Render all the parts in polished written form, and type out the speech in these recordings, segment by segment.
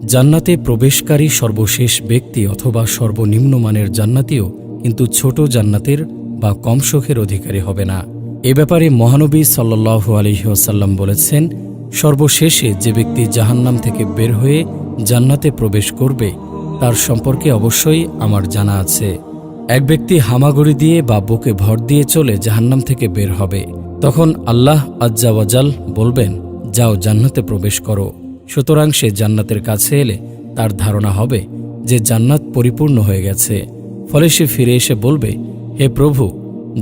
জান্নাতে প্রবেশকারী সর্বশেষ ব্যক্তি অথবা সর্বনিম্ন মানের জান্নাতীও কিন্তু ছোট জান্নাতের বা কম সুখের অধিকারী হবে না। এ ব্যাপারে মহানবী সাল্লাল্লাহু আলাইহি ওয়াসাল্লাম বলেছেন, সর্বশেষে যে ব্যক্তি জাহান্নাম থেকে বের হয়ে জান্নাতে প্রবেশ করবে তার সম্পর্কে অবশ্যই আমার জানা আছে। এক ব্যক্তি হামাগুড়ি দিয়ে বা বুকে ভর দিয়ে চলে জাহান্নাম থেকে বের হবে, তখন আল্লাহ আজ্জা ওয়াজাল বলবেন, যাও জান্নাতে প্রবেশ করো। সুতরাং সে জান্নাতের কাছে এলে তার ধারণা হবে যে জান্নাত পরিপূর্ণ হয়ে গেছে। ফলে সে ফিরে এসে বলবে, হে প্রভু,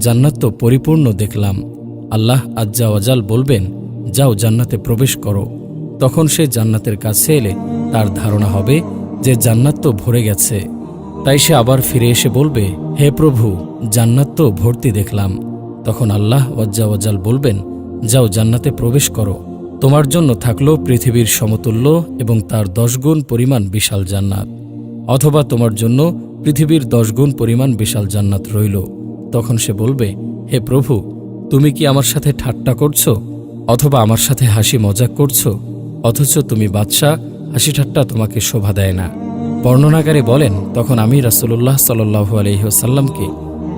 জান্নাত তো পরিপূর্ণ দেখলাম। আল্লাহ আজ্জা ওয়াজাল বলবেন, যাও জান্নাতে প্রবেশ করো। তখন সে জান্নাতের কাছে এলে তার ধারণা হবে যে জান্নাত তো ভরে গেছে। তাই সে আবার ফিরে এসে বলবে, হে প্রভু, জান্নাত তো ভর্তি দেখলাম। তখন আল্লাহ আজ্জা ওয়াজাল বলবেন, যাও জান্নাতে প্রবেশ করো। তোমার জন্য থাকলো পৃথিবীর সমতুল্য এবং তার 10 গুণ পরিমাণ বিশাল জান্নাত, অথবা তোমার জন্য পৃথিবীর 10 গুণ পরিমাণ বিশাল জান্নাত রইল। তখন সে বলবে, হে প্রভু, তুমি কি আমার সাথে ঠাট্টা করছো, অথবা আমার সাথে হাসি মজাক করছো? অথচ তুমি বাদশাহ, হাসি ঠাট্টা তোমাকে শোভা দেয় না। বর্ণনাকারী বলেন, তখন আমি রাসূলুল্লাহ সাল্লাল্লাহু আলাইহি ওয়াসাল্লামকে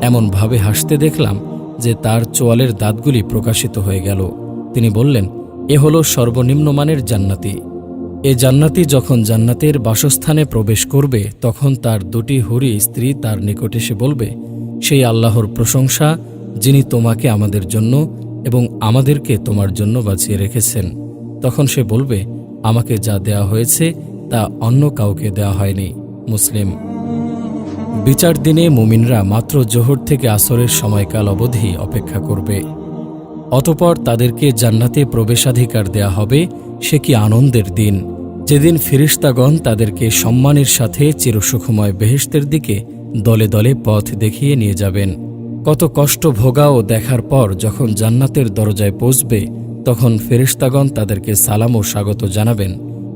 এমনভাবে হাসতে দেখলাম যে তার চোয়ালের দাঁতগুলি প্রকাশিত হয়ে গেল। তিনি বললেন, এ হলো সর্বনিম্ন মানের জান্নাতি। এ জান্নাতি যখন জান্নাতের বাসস্থানে প্রবেশ করবে তখন তার 2টি হুরি স্ত্রী তার নিকট এসে বলবে, সেই আল্লাহর প্রশংসা যিনি তোমাকে আমাদের জন্য এবং আমাদেরকে তোমার জন্য বাঁচিয়ে রেখেছেন। তখন সে বলবে, আমাকে যা দেয়া হয়েছে তা অন্য কাউকে দেয়া হয়নি। মুসলিম। বিচার দিনে মুমিনরা মাত্র জোহর থেকে আসরের সময়কাল অবধি অপেক্ষা করবে। অতঃপর তাদেরকে জান্নাতে প্রবেশাধিকার দেয়া হবে। সে কি আনন্দের দিন, যেদিন ফেরেশতাগণ তাদেরকে সম্মানের সাথে চিরসুখময় বেহেশতের দিকে দলে দলে পথ দেখিয়ে নিয়ে যাবেন। কত কষ্ট ভোগা ও দেখার পর যখন জান্নাতের দরজায় পৌঁছবে তখন ফেরেশতাগণ তাদেরকে সালাম ও স্বাগত জানাবেন।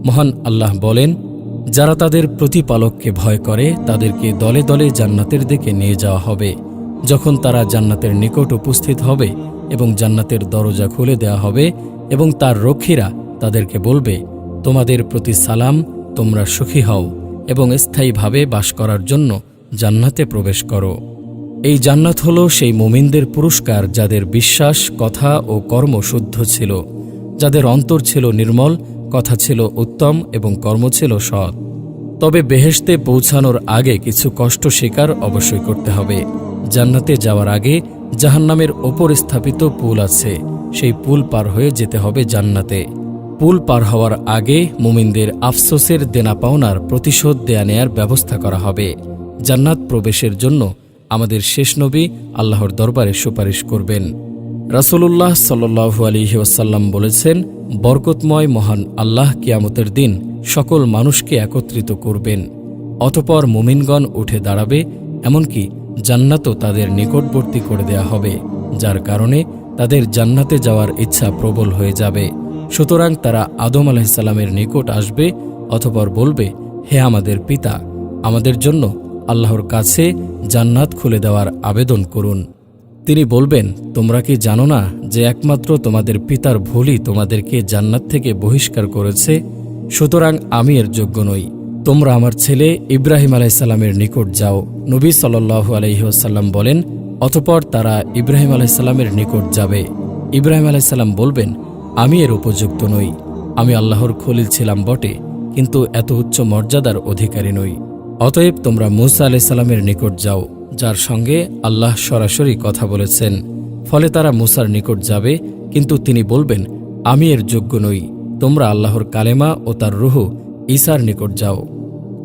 মহান আল্লাহ বলেন, যারা তাদের প্রতিপালককে ভয় করে তাদেরকে দলে দলে জান্নাতের দিকে নিয়ে যাওয়া হবে। যখন তারা জান্নাতের নিকট উপস্থিত হবে এবং জান্নাতের দরজা খুলে দেওয়া হবে এবং তার রক্ষীরা তাদেরকে বলবে, তোমাদের প্রতি সালাম, তোমরা সুখী হও এবং স্থায়ীভাবে বাস করার জন্য জান্নাতে প্রবেশ করো। এই জান্নাত হল সেই মুমিনদের পুরস্কার যাদের বিশ্বাস, কথা ও কর্ম শুদ্ধ ছিল, যাদের অন্তর ছিল নির্মল, কথা ছিল উত্তম এবং কর্ম ছিল সৎ। তবে বেহেশতে পৌঁছানোর আগে কিছু কষ্ট স্বীকার অবশ্যই করতে হবে। জান্নাতে যাওয়ার আগে জাহান্নামের ওপর স্থাপিত পুল আছে, সেই পুল পার হয়ে যেতে হবে জান্নাতে। পুল পার হওয়ার আগে মুমিনদের আফসোসের দেনা পাওনার প্রতিশোধ দেয়া নেয়ার ব্যবস্থা করা হবে। জান্নাত প্রবেশের জন্য আমাদের শেষ নবী আল্লাহর দরবারে সুপারিশ করবেন। রাসূলুল্লাহ সাল্লাল্লাহু আলাইহি ওয়াসাল্লাম বলেছেন, বরকতময় মহান আল্লাহ কিয়ামতের দিন সকল মানুষকে একত্রিত করবেন। অতঃপর মুমিনগণ উঠে দাঁড়াবে, এমনকি জান্নাতও তাদের নিকটবর্তী করে দেয়া হবে, যার কারণে তাদের জান্নাতে যাওয়ার ইচ্ছা প্রবল হয়ে যাবে। সুতরাং তারা আদম আলাইহিস সালামের নিকট আসবে, অতঃপর বলবে, হে আমাদের পিতা, আমাদের জন্য আল্লাহর কাছে জান্নাত খুলে দেওয়ার আবেদন করুন। তিনি বলবেন, তোমরা কি জানো না যে একমাত্র তোমাদের পিতার ভুলই তোমাদেরকে জান্নাত থেকে বহিষ্কার করেছে? সুতরাং আমি এর যোগ্য নই। তোমরা আমার ছেলে ইব্রাহিম আলাইহিস সালামের নিকট যাও। নবী সাল্লাল্লাহু আলাইহি ওয়াসাল্লাম বলেন, অতঃপর তারা ইব্রাহিম আলাইহিস সালামের নিকট যাবে। ইব্রাহিম আলাইহিস সালাম বলবেন, আমি এর উপযুক্ত নই। আমি আল্লাহর খলিল ছিলাম বটে, কিন্তু এত উচ্চ মর্যাদার অধিকারী নই। অতএব তোমরা মূসা আলাইহিস সালামের নিকট যাও, যার সঙ্গে আল্লাহ সরাসরি কথা বলেছেন। ফলে তারা মূসার নিকট যাবে, কিন্তু তিনি বলবেন, আমি এর যোগ্য নই। তোমরা আল্লাহর কালেমা ও তার রূহ ঈসার নিকট যাও।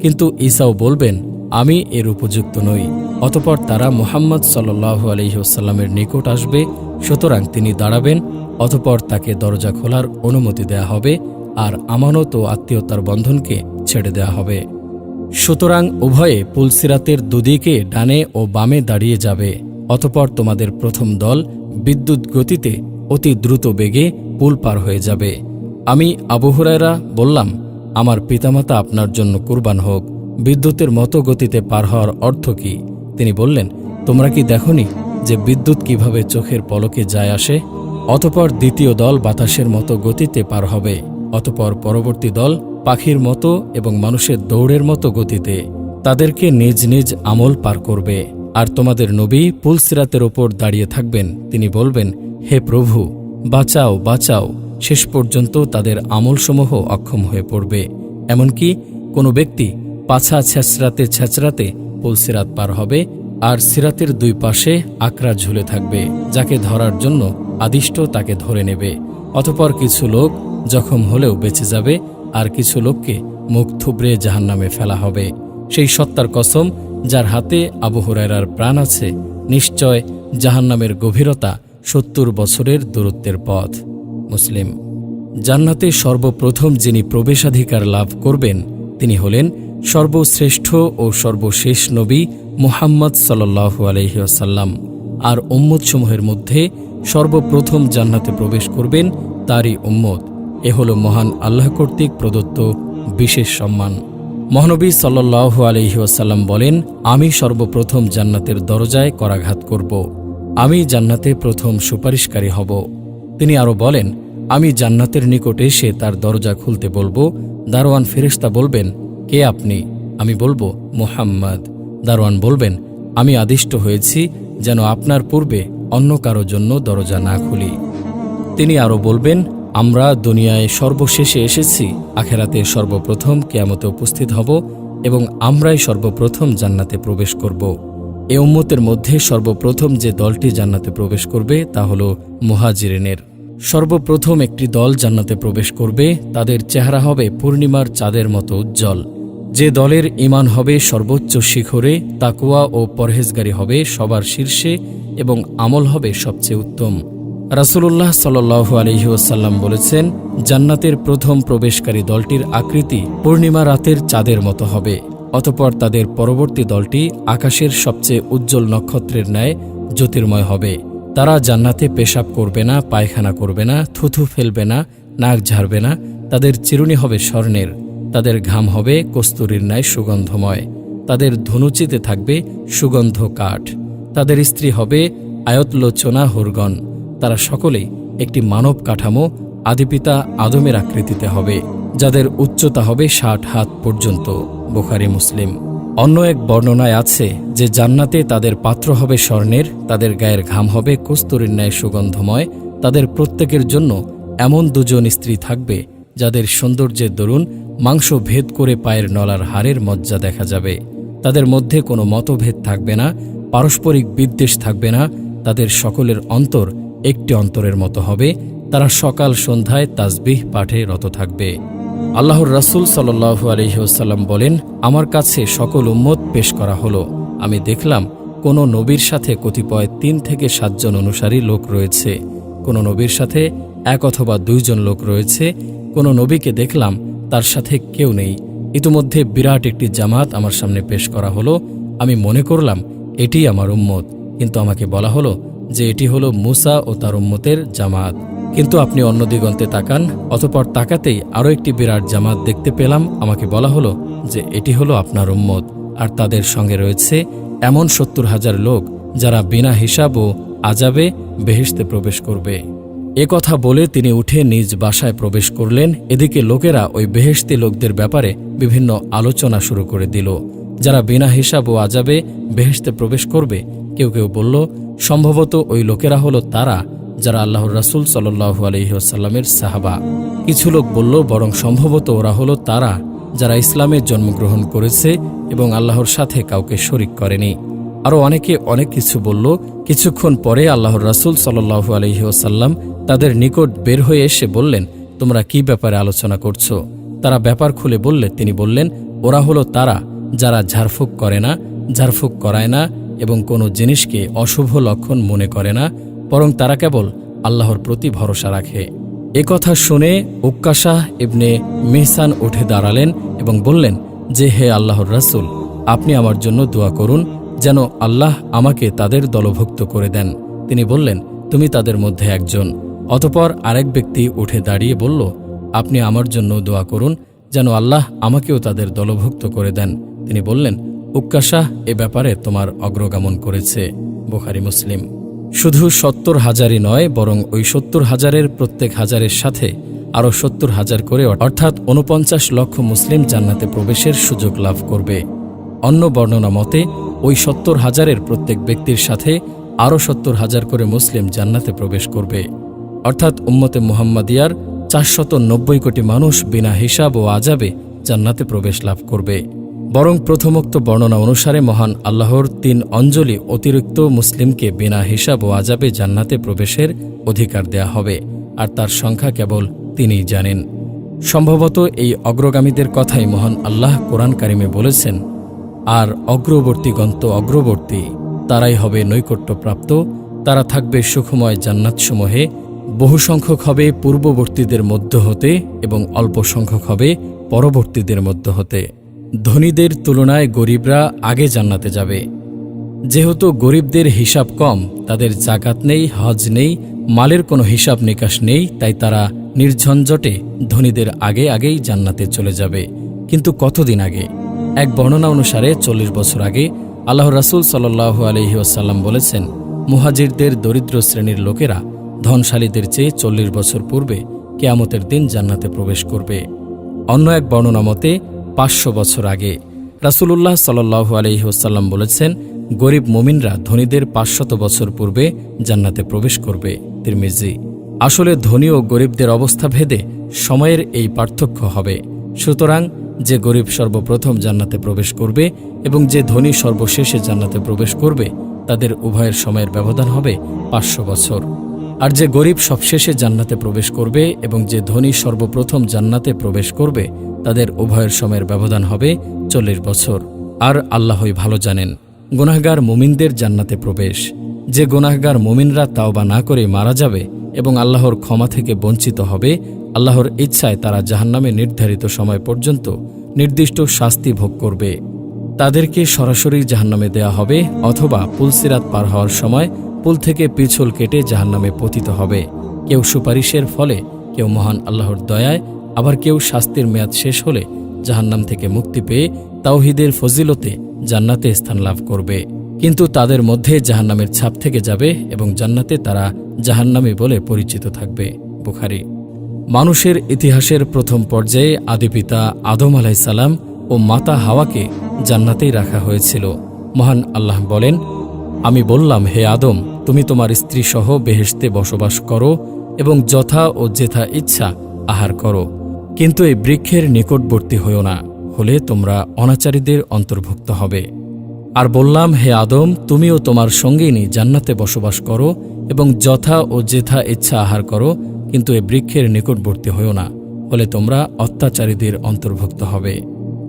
কিন্তু ঈসাও বলবেন, আমি এর উপযুক্ত নই। অতঃপর তারা মুহাম্মদ সাল্লাল্লাহু আলাইহি ওয়াসাল্লামের নিকট আসবে। সুতরাং তিনি দাঁড়াবেন, অতঃপর তাকে দরজা খোলার অনুমতি দেয়া হবে আর আমানত ও আত্মীয়তার বন্ধনকে ছেড়ে দেয়া হবে। সুতরাং উভয়ে পুলসিরাতের দুদিকে ডানে ও বামে দাঁড়িয়ে যাবে। অতঃপর তোমাদের প্রথম দল বিদ্যুৎ গতিতে অতি দ্রুত বেগে পুল পার হয়ে যাবে। আমি আবু হুরায়রা বললাম, আমার পিতামাতা আপনার জন্য কুরবান হোক। বিদ্যুতের মতো গতিতে পার হওয়ার অর্থ কি? তিনি বললেন, তোমরা কি দেখনি যে বিদ্যুৎ কিভাবে চোখের পলকে যায় আসে? অতঃপর দ্বিতীয় দল বাতাসের মতো গতিতে পার হবে। অতঃপর পরবর্তী দল পাখির মতো এবং মানুষের দৌড়ের মতো গতিতে তাদেরকে নিজ নিজ আমল পার করবে। আর তোমাদের নবী পুলসিরাতের ওপর দাঁড়িয়ে থাকবেন, তিনি বলবেন, হে প্রভু, বাঁচাও বাঁচাও। শেষ পর্যন্ত তাদের আমলসমূহ অক্ষম হয়ে পড়বে। এমনকি কোনো ব্যক্তি পাছা ছেঁচড়াতে ছেঁচড়াতে পুলসিরাত পার হবে, আর সিরাতের দুই পাশে আকড়া ঝুলে থাকবে, যাকে ধরার জন্য আদিষ্ট তাকে ধরে নেবে। অতঃপর কিছু লোক জখম হলেও বেঁচে যাবে, আর কিছু লোককে মুখ থুবড়ে জাহান্নামে ফেলা হবে। সেই সত্তার কসম যার হাতে আবু হুরায়রার প্রাণ আছে, নিশ্চয় জাহান্নামের গভীরতা ৭০ বছরের দূরত্বের পথ। মুসলিম। জান্নাতে সর্বপ্রথম যিনি প্রবেশাধিকার লাভ করবেন তিনি হলেন সর্বশ্রেষ্ঠ ও সর্বশেষ নবী মুহাম্মদ সাল্লাল্লাহু আলাইহি ওয়াসাল্লাম। আর উম্মতসমূহের মধ্যে সর্বপ্রথম জান্নাতে প্রবেশ করবেন তারই উম্মত। এ হল মহান আল্লাহ কর্তৃক প্রদত্ত বিশেষ সম্মান। মহানবী সাল্লাল্লাহু আলাইহি ওয়াসাল্লাম বলেন, আমি সর্বপ্রথম জান্নাতের দরজায় করাঘাত করব। আমি জান্নাতে প্রথম সুপারিশকারী হব। তিনি আরও বলেন, আমি জান্নাতের নিকট এসে তার দরজা খুলতে বলবো। দারোয়ান ফেরেশতা বলবেন, কে আপনি? আমি বলবো, মুহাম্মদ। দারোয়ান বলবেন, আমি আদিষ্ট হয়েছি যেন আপনার পূর্বে অন্য কারো জন্য দরজা না খুলি। তিনি আরও বলবেন, আমরা দুনিয়ায় সর্বশেষে এসেছি, আখেরাতে সর্বপ্রথম কিয়ামতে উপস্থিত হব এবং আমরাই সর্বপ্রথম জান্নাতে প্রবেশ করব। এ উম্মতের মধ্যে সর্বপ্রথম যে দলটি জান্নাতে প্রবেশ করবে তা হল মুহাজিরিনের। সর্বপ্রথম একটি দল জান্নাতে প্রবেশ করবে, তাদের চেহারা হবে পূর্ণিমার চাঁদের মতো উজ্জ্বল। যে দলের ঈমান হবে সর্বোচ্চ শিখরে, তাকওয়া ও পরহেজগারি হবে সবার শীর্ষে এবং আমল হবে সবচেয়ে উত্তম। রাসূলুল্লাহ সাল্লাল্লাহু আলাইহি ওয়াসাল্লাম বলেছেন, জান্নাতের প্রথম প্রবেশকারী দলটির আকৃতি পূর্ণিমা রাতের চাঁদের মতো হবে। অতঃপর তাদের পরবর্তী দলটি আকাশের সবচেয়ে উজ্জ্বল নক্ষত্রের ন্যায় জ্যোতির্ময় হবে। তারা জান্নাতে পেশাব করবে না, পায়খানা করবে না, থুথু ফেলবে না, নাক ঝাড়বে না। তাদের চিরুনি হবে স্বর্ণের, তাদের ঘাম হবে কস্তুরীর ন্যায় সুগন্ধময়, তাদের ধনুচিতে থাকবে সুগন্ধ কাঠ, তাদের স্ত্রী হবে আয়তলোচনা হুরগণ। তারা সকলেই একটি মানব কাঠামো আদিপিতা আদমের আকৃতিতে হবে, যাদের উচ্চতা হবে ৬০ হাত পর্যন্ত। বুখারী মুসলিম। অন্য এক বর্ণনায় আছে যে জান্নাতে তাদের পাত্র হবে স্বর্ণের, তাদের গায়ের ঘাম হবে কস্তুরীর ন্যায় সুগন্ধময়। তাদের প্রত্যেকের জন্য এমন দুজন স্ত্রী থাকবে যাদের সৌন্দর্যের দরুন মাংস ভেদ করে পায়ের নলার হাড়ের মজ্জা দেখা যাবে। তাদের মধ্যে কোনো মতভেদ থাকবে না, পারস্পরিক বিদ্বেষ থাকবে না। তাদের সকলের অন্তর একটি অন্তরের মতো হবে। তারা সকাল সন্ধ্যায় তাসবিহ পাঠে রত থাকবে। আল্লাহর রাসূল সাল্লাল্লাহু আলাইহি ওয়াসাল্লাম বলেন, আমার কাছে সকল উম্মত পেশ করা হলো। আমি দেখলাম কোন নবীর সাথে কতিপয় ৩ থেকে ৭ জন অনুসারী লোক রয়েছে, কোন নবীর সাথে ১ অথবা ২ জন লোক রয়েছে, কোন নবীকে দেখলাম তার সাথে কেউ নেই। ইতিমধ্যে বিরাট একটি জামাত আমার সামনে পেশ করা হলো। আমি মনে করলাম এটি আমার উম্মত, কিন্তু আমাকে বলা হলো যে এটি হলো মূসা ও তার উম্মতের জামাত। কিন্তু আপনি অন্য দিগন্তে তাকান। অতঃপর তাকাতেই আরও একটি বিরাট জামাত দেখতে পেলাম। আমাকে বলা হলো যে এটি হলো আপনার উম্মত, আর তাদের সঙ্গে রয়েছে এমন ৭০,০০০ লোক যারা বিনা হিসাব ও আযাবে বেহেশতে প্রবেশ করবে। এ কথা বলে তিনি উঠে নিজ বাসায় প্রবেশ করলেন। এদিকে লোকেরা ওই বেহেশতি লোকদের ব্যাপারে বিভিন্ন আলোচনা শুরু করে দিল, যারা বিনা হিসাব ও আযাবে বেহেশতে প্রবেশ করবে। কেউ কেউ বলল, সম্ভবত ওই লোকেরা হলো তারা যারা আল্লাহর রাসূল সাল্লাল্লাহু আলাইহি ওয়াসাল্লামের সাহাবা। কিছু লোক বলল, বরং সম্ভবত ওরা হলো তারা যারা ইসলামে জন্মগ্রহণ করেছে এবং আল্লাহর সাথে কাউকে শরিক করেনি। আরও অনেকে অনেক কিছু বলল। কিছুক্ষণ পরে আল্লাহর রাসূল সাল্লাল্লাহু আলাইহি ওয়াসাল্লাম তাদের নিকট বের হয়ে এসে বললেন, তোমরা কি ব্যাপারে আলোচনা করছো? তারা ব্যাপার খুলে বললে তিনি বললেন, ওরা হলো তারা যারা ঝাড়ফুঁক করে না, ঝাড়ফুঁক করায় না এবং কোনো জিনিসকে অশুভ লক্ষণ মনে করে না, বরং তারা কেবল আল্লাহর প্রতি ভরসা রাখে। এ কথা শুনে উক্কাশা ইবনে মিহসান উঠে দাঁড়ালেন এবং বললেন যে, হে আল্লাহর রাসূল, আপনি আমার জন্য দোয়া করুন যেন আল্লাহ আমাকে তাদের দলভুক্ত করে দেন। তিনি বললেন, তুমি তাদের মধ্যে একজন। অতঃপর আরেক ব্যক্তি উঠে দাঁড়িয়ে বলল, আপনি আমার জন্য দোয়া করুন যেন আল্লাহ আমাকেও তাদের দলভুক্ত করে দেন। তিনি বললেন, উক্কাশা এ ব্যাপারে তোমার অগ্রগামন করেছে। বুখারী মুসলিম। শুধু ৭০,০০০ই নয়, বরং ওই ৭০,০০০-এর প্রত্যেক হাজারের সাথে আরও ৭০,০০০ করে অর্থাৎ ৪৯ লক্ষ মুসলিম জান্নাতে প্রবেশের সুযোগ লাভ করবে। অন্য বর্ণনা মতে ওই ৭০,০০০-এর প্রত্যেক ব্যক্তির সাথে আরও ৭০,০০০ করে মুসলিম জান্নাতে প্রবেশ করবে। অর্থাৎ উম্মতে মুহাম্মাদিয়ার ৪৯০ কোটি মানুষ বিনা হিসাব ও আযাবে জান্নাতে প্রবেশ লাভ করবে। বরং প্রথমোক্ত বর্ণনা অনুসারে মহান আল্লাহর ৩ অঞ্জলি অতিরিক্ত মুসলিমকে বিনা হিসাব ও আযাবে জান্নাতে প্রবেশের অধিকার দেয়া হবে, আর তার সংখ্যা কেবল তিনিই জানেন। সম্ভবত এই অগ্রগামীদের কথাই মহান আল্লাহ কোরআন কারিমে বলেছেন, আর অগ্রবর্তীগণ তো অগ্রবর্তী, তারাই হবে নৈকট্যপ্রাপ্ত, তারা থাকবে সুখময় জান্নাতসমূহে, বহু সংখ্যক হবে পূর্ববর্তীদের মধ্য হতে এবং অল্প সংখ্যক হবে পরবর্তীদের মধ্য হতে। ধনীদের তুলনায় গরিবরা আগে জান্নাতে যাবে। যেহেতু গরিবদের হিসাব কম, তাদের জাকাত নেই, হজ নেই, মালের কোনো হিসাব নিকাশ নেই, তাই তারা নির্ঝঞ্ঝটে ধনীদের আগেই জান্নাতে চলে যাবে। কিন্তু কতদিন আগে? এক বর্ণনা অনুসারে ৪০ বছর আগে আল্লাহর রাসূল সাল্লাল্লাহু আলাইহি ওয়াসাল্লাম বলেছেন, মুহাজিরদের দরিদ্র শ্রেণীর লোকেরা ধনশালীদের চেয়ে ৪০ বছর পূর্বে কিয়ামতের দিন জান্নাতে প্রবেশ করবে। অন্য এক বর্ণনা মতে ৫০০ বছর আগে রাসূলুল্লাহ সাল্লাল্লাহু আলাইহি ওয়াসাল্লাম বলেছেন, গরিব মুমিনরা ধনীদের ৫০০ বছর পূর্বে জান্নাতে প্রবেশ করবে। তিরমিজি। আসলে ধনী ও গরিবদের অবস্থা ভেদে সময়ের এই পার্থক্য হবে। সুতরাং যে গরিব সর্বপ্রথম জান্নাতে প্রবেশ করবে এবং যে ধনী সর্বশেষে জান্নাতে প্রবেশ করবে, তাদের উভয়ের সময়ের ব্যবধান হবে ৫০০ বছর। আর যে গরিব সবশেষে জান্নাতে প্রবেশ করবে এবং যে ধনী সর্বপ্রথম জান্নাতে প্রবেশ করবে, তাদের উভয়ের সময়ের ব্যবধান হবে ৪০ বছর। আর আল্লাহই ভালো জানেন। গুনাহগার মুমিনদের জান্নাতে প্রবেশ। যে গুনাহগার মুমিনরা তাওবা না করে মারা যাবে এবং আল্লাহর ক্ষমা থেকে বঞ্চিত হবে, আল্লাহর ইচ্ছায় তারা জাহান্নামে নির্ধারিত সময় পর্যন্ত নির্দিষ্ট শাস্তি ভোগ করবে। তাদেরকে সরাসরি জাহান্নামে দেয়া হবে, অথবা পুলসিরাত পার হওয়ার সময় পুল থেকে পিছল কেটে জাহান্নামে পতিত হবে। কেউ সুপারিশের ফলে, কেউ মহান আল্লাহর দয়ায়, আবার কেউ শাস্তির মেয়াদ শেষ হলে জাহান্নাম থেকে মুক্তি পেয়ে তাওহীদের ফজিলতে জান্নাতে স্থান লাভ করবে। কিন্তু তাদের মধ্যে জাহান্নামের ছাপ থেকে যাবে এবং জান্নাতে তারা জাহান্নামী বলে পরিচিত থাকবে। বুখারী। মানুষের ইতিহাসের প্রথম পর্যায়ে আদিপিতা আদম আলাইহিসসালাম ও মাতা হাওয়াকে জান্নাতেই রাখা হয়েছিল। মহান আল্লাহ বলেন, আমি বললাম, হে আদম, তুমি তোমার স্ত্রী সহ বেহেশতে বসবাস করো এবং যথা ও যেথা ইচ্ছা আহার করো, কিন্তু এই বৃক্ষের নিকটবর্তী হইও না, হলে তোমরা অনাচারীদের অন্তর্ভুক্ত হবে। আর বললাম, হে আদম, তুমিও তোমার সঙ্গিনী জান্নাতে বসবাস করো এবং যথা ও যেথা ইচ্ছা আহার করো, কিন্তু এই বৃক্ষের নিকটবর্তী হইও না, হলে তোমরা অত্যাচারীদের অন্তর্ভুক্ত হবে।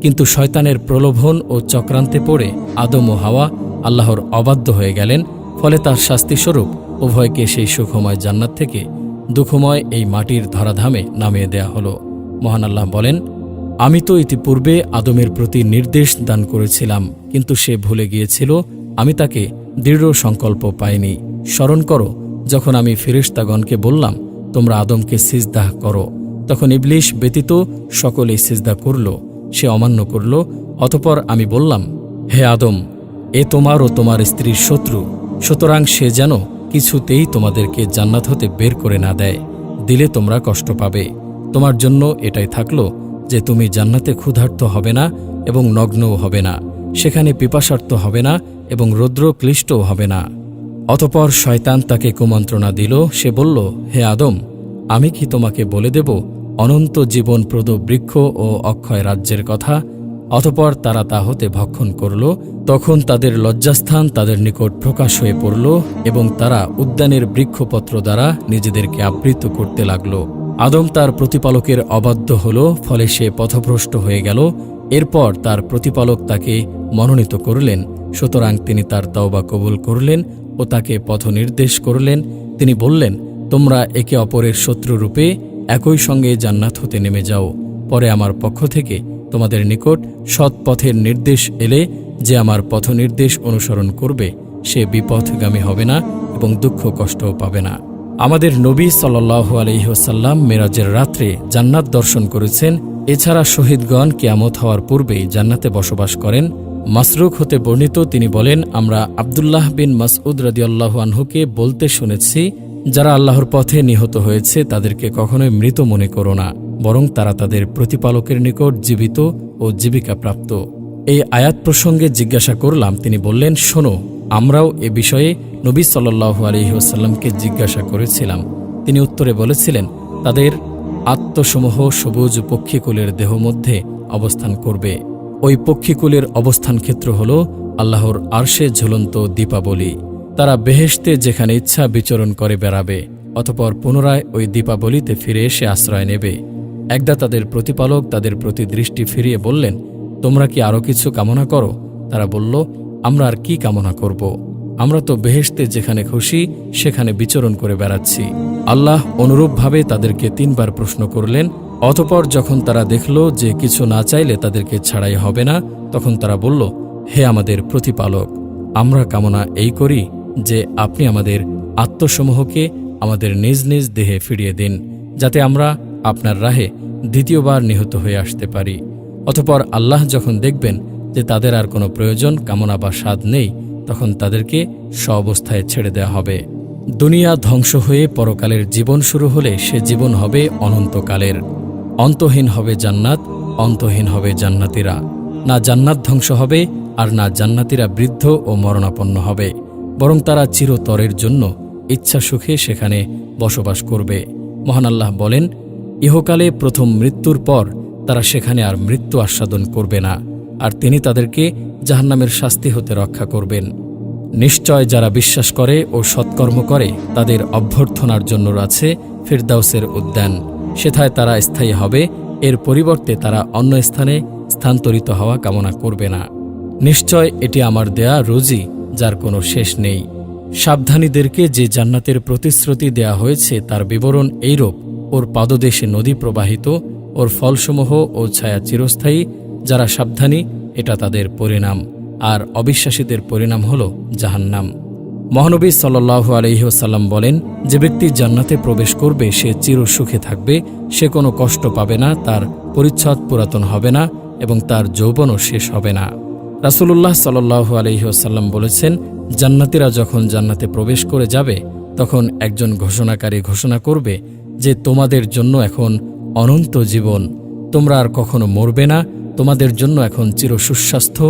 কিন্তু শয়তানের প্রলোভন ও চক্রান্তে পড়ে আদম ও হাওয়া আল্লাহর অবাধ্য হয়ে গেলেন। ফলে তার শাস্তিস্বরূপ উভয়কে সেই সুখময় জান্নাত থেকে দুঃখময় এই মাটির ধরাধামে নামিয়ে দেয়া হল। মহান আল্লাহ বলেন, আমি তো ইতিপূর্বে আদমের প্রতি নির্দেশ দান করেছিলাম, কিন্তু সে ভুলে গিয়েছিল, আমি তাকে দৃঢ় সংকল্প পাইনি। স্মরণ করো, যখন আমি ফেরেশতাগণকে বললাম, তোমরা আদমকে সিজদা করো, তখন ইবলিশ ব্যতীত সকলেই সিজদা করল, সে অমান্য করল। অতঃপর আমি বললাম, হে আদম, এ তোমার ও তোমার স্ত্রীর শত্রু, সুতরাং সে যেন কিছুতেই তোমাদেরকে জান্নাত হতে বের করে না দেয়, দিলে তোমরা কষ্ট পাবে। তোমার জন্য এটাই থাকলো যে তুমি জান্নাতে ক্ষুধার্ত হবে না এবং নগ্নও হবে না, সেখানে পিপাসার্ত হবে না এবং রৌদ্র ক্লিষ্টও হবে না। অতঃপর শয়তান তাকে কুমন্ত্রণা দিল। সে বলল, হে আদম, আমি কি তোমাকে বলে দেব অনন্ত জীবনপ্রদ বৃক্ষ ও অক্ষয় রাজ্যের কথা? অতঃপর তারা তা হতে ভক্ষণ করল। তখন তাদের লজ্জাস্থান তাদের নিকট প্রকাশ হয়ে পড়ল এবং তারা উদ্যানের বৃক্ষপত্র দ্বারা নিজেদেরকে আবৃত করতে লাগল। আদম তার প্রতিপালকের অবাধ্য হল, ফলে সে পথভ্রষ্ট হয়ে গেল। এরপর তার প্রতিপালক তাকে মনোনীত করলেন, সুতরাং তিনি তার তওবা কবুল করলেন ও তাকে পথ নির্দেশ করলেন। তিনি বললেন, তোমরা একে অপরের শত্রুরূপে একই সঙ্গে জান্নাত হতে নেমে যাও। পরে আমার পক্ষ থেকে তোমাদের নিকট সৎ পথের নির্দেশ এলে যে আমার পথ নির্দেশ অনুসরণ করবে সে বিপথগামী হবে না এবং দুঃখ কষ্টও পাবে না। আমাদের নবী সাল্লাল্লাহু আলাইহি ওয়াসাল্লাম মেরাজের রাত্রে জান্নাত দর্শন করেছেন। এছাড়া শহীদগণ কিয়ামত হওয়ার পূর্বেই জান্নাতে বসবাস করেন। মাসরুক হতে বর্ণিত, তিনি বলেন, আমরা আব্দুল্লাহ বিন মাসউদ রাদিয়াল্লাহু আনহুকে বলতে শুনেছি, যারা আল্লাহর পথে নিহত হয়েছে তাদেরকে কখনোই মৃত মনে করো না, বরং তারা তাদের প্রতিপালকের নিকট জীবিত ও জীবিকা প্রাপ্ত। এই আয়াত প্রসঙ্গে জিজ্ঞাসা করলাম, তিনি বললেন, শোনো, আমরাও এ বিষয়ে নবী সাল্লাল্লাহু আলাইহি ওয়াসাল্লামকে জিজ্ঞাসা করেছিলাম। তিনি উত্তরে বলেছিলেন, তাদের আত্মসমূহ সবুজ পক্ষীকুলের দেহ মধ্যে অবস্থান করবে। ওই পক্ষীকুলের অবস্থান ক্ষেত্র হল আল্লাহর আরশে ঝুলন্ত দীপাবলি। তারা বেহেশতে যেখানে ইচ্ছা বিচরণ করে বেড়াবে, অতঃপর পুনরায় ওই দীপাবলিতে ফিরে এসে আশ্রয় নেবে। একদা তাদের প্রতিপালক তাদের প্রতি দৃষ্টি ফিরিয়ে বললেন, তোমরা কি আরও কিছু কামনা করো? তারা বলল, আমরা আর কি কামনা করব? আমরা তো বেহেশতে যেখানে খুশি সেখানে বিচরণ করে বেড়াচ্ছি। আল্লাহ অনুরূপভাবে তাদেরকে 3 বার প্রশ্ন করলেন। অতঃপর যখন তারা দেখল যে কিছু না চাইলে তাদেরকে ছাড়াই হবে না, তখন তারা বলল, হে আমাদের প্রতিপালক, আমরা কামনা এই করি যে আপনি আমাদের আত্মসমূহকে আমাদের নিজ নিজ দেহে ফিরিয়ে দিন, যাতে আমরা আপনার রাহে দ্বিতীয়বার নিহত হয়ে আসতে পারি। অতঃপর আল্লাহ যখন দেখবেন যে তাদের আর কোনো প্রয়োজন, কামনা বা স্বাদ নেই, তখন তাদেরকে স্ব-অবস্থায় ছেড়ে দেওয়া হবে। দুনিয়া ধ্বংস হয়ে পরকালের জীবন শুরু হলে সে জীবন হবে অনন্তকালের। অন্তহীন হবে জান্নাত, অন্তহীন হবে জান্নাতীরা। না জান্নাত ধ্বংস হবে আর না জান্নাতীরা বৃদ্ধ ও মরণাপন্ন হবে, বরং তারা চিরতরের জন্য ইচ্ছা সুখে সেখানে বসবাস করবে। মহান আল্লাহ বলেন, ইহকালে প্রথম মৃত্যুর পর তারা সেখানে আর মৃত্যু আস্বাদন করবে না, আর তিনি তাদেরকে জাহান্নামের শাস্তি হতে রক্ষা করবেন। নিশ্চয় যারা বিশ্বাস করে ও সৎকর্ম করে তাদের অভ্যর্থনার জন্য আছে ফিরদাউসের উদ্যান, সেথায় তারা স্থায়ী হবে। এর পরিবর্তে তারা অন্য স্থানে স্থানান্তরিত হওয়া কামনা করবে না। নিশ্চয় এটি আমার দেয়া রুজি, যার কোনো শেষ নেই। সাবধানীদেরকে যে জান্নাতের প্রতিশ্রুতি দেয়া হয়েছে তার বিবরণ এইরূপ, ওর পাদদেশে নদী প্রবাহিত, ওর ফলসমূহ ও ছায়া চিরস্থায়ী। যারা সাবধানী এটা তাদের পরিণাম, আর অবিশ্বাসীদের পরিণাম হল জাহান্নাম। মহানবী সাল্লাল্লাহু আলাইহি ওয়াসাল্লাম বলেন, যে ব্যক্তি জান্নাতে প্রবেশ করবে সে চিরসুখে থাকবে, সে কোনো কষ্ট পাবে না, তার পরিচ্ছদ পুরাতন হবে না এবং তার যৌবনও শেষ হবে না। রাসূলুল্লাহ সাল্লাল্লাহু আলাইহি ওয়াসাল্লাম বলেছেন, জান্নাতীরা যখন জান্নাতে প্রবেশ করে যাবে তখন একজন ঘোষণাকারী ঘোষণা করবে যে তোমাদের জন্য এখন অনন্ত জীবন, তোমরা আর কখনো মরবে না, তোমাদের জন্য এখন চির সুস্বাস্থ্য,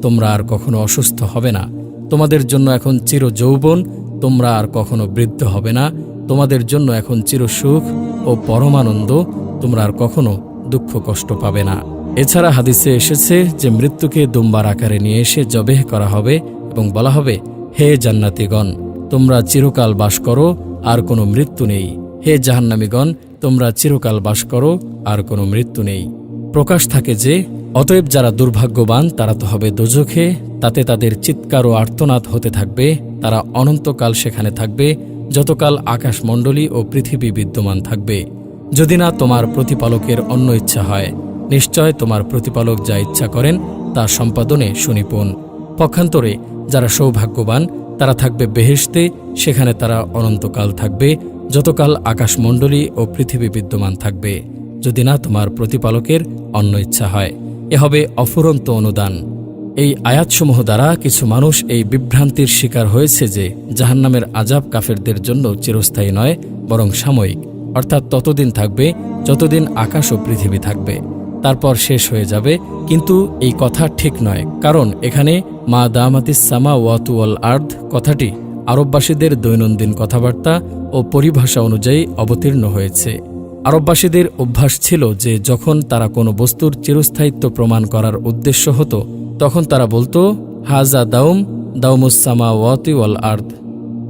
তোমরা আর কখনো অসুস্থ হবে না, তোমাদের জন্য এখন চির যৌবন, তোমরা আর কখনো বৃদ্ধ হবে না, তোমাদের জন্য এখন চির সুখ ও পরমানন্দ, তোমরা আর কখনো দুঃখ কষ্ট পাবে না। এছাড়া হাদিসে এসেছে যে মৃত্যুকে দুম্বার আকারে নিয়ে এসে জবেহ করা হবে এবং বলা হবে, হে জান্নাতীগণ, তোমরা চিরকাল বাস করো, আর কোনো মৃত্যু নেই। হে জাহান্নামীগণ, তোমরা চিরকাল বাস করো, আর কোনো মৃত্যু নেই। প্রকাশ থাকে যে অতএব যারা দুর্ভাগ্যবান তারা তো হবে দোজখে, তাতে তাদের চিৎকার ও আর্তনাদ হতে থাকবে। তারা অনন্তকাল সেখানে থাকবে, যতকাল আকাশমণ্ডলী ও পৃথিবী বিদ্যমান থাকবে, যদি না তোমার প্রতিপালকের অন্য ইচ্ছা হয়। নিশ্চয় তোমার প্রতিপালক যা ইচ্ছা করেন তা সম্পাদনে সুনিপুণ। পক্ষান্তরে যারা সৌভাগ্যবান তারা থাকবে বেহেশতে, সেখানে তারা অনন্তকাল থাকবে, যতকাল আকাশমণ্ডলী ও পৃথিবী বিদ্যমান থাকবে, যদি না তোমার প্রতিপালকের অন্য ইচ্ছা হয়। এ হবে অফুরন্ত অনুদান। এই আয়াতসমূহ দ্বারা কিছু মানুষ এই বিভ্রান্তির শিকার হয়েছে যে জাহান্নামের আযাব কাফেরদের জন্য চিরস্থায়ী নয়, বরং সাময়িক, অর্থাৎ ততদিন থাকবে যতদিন আকাশ ও পৃথিবী থাকবে, তারপর শেষ হয়ে যাবে। কিন্তু এই কথা ঠিক নয়, কারণ এখানে মা দামাতিস সামাওয়াতু ওয়াল আরদ কথাটি আরববাসীদের দৈনন্দিন কথাবার্তা ও পরিভাষা অনুযায়ী অবতীর্ণ হয়েছে। আরববাসীদের অভ্যাস ছিল যে যখন তারা কোনো বস্তুর চিরস্থায়িত্ব প্রমাণ করার উদ্দেশ্য হতো তখন তারা বলতো, হাজা দাউমুস সামাওয়াতি ওয়াল আরদ,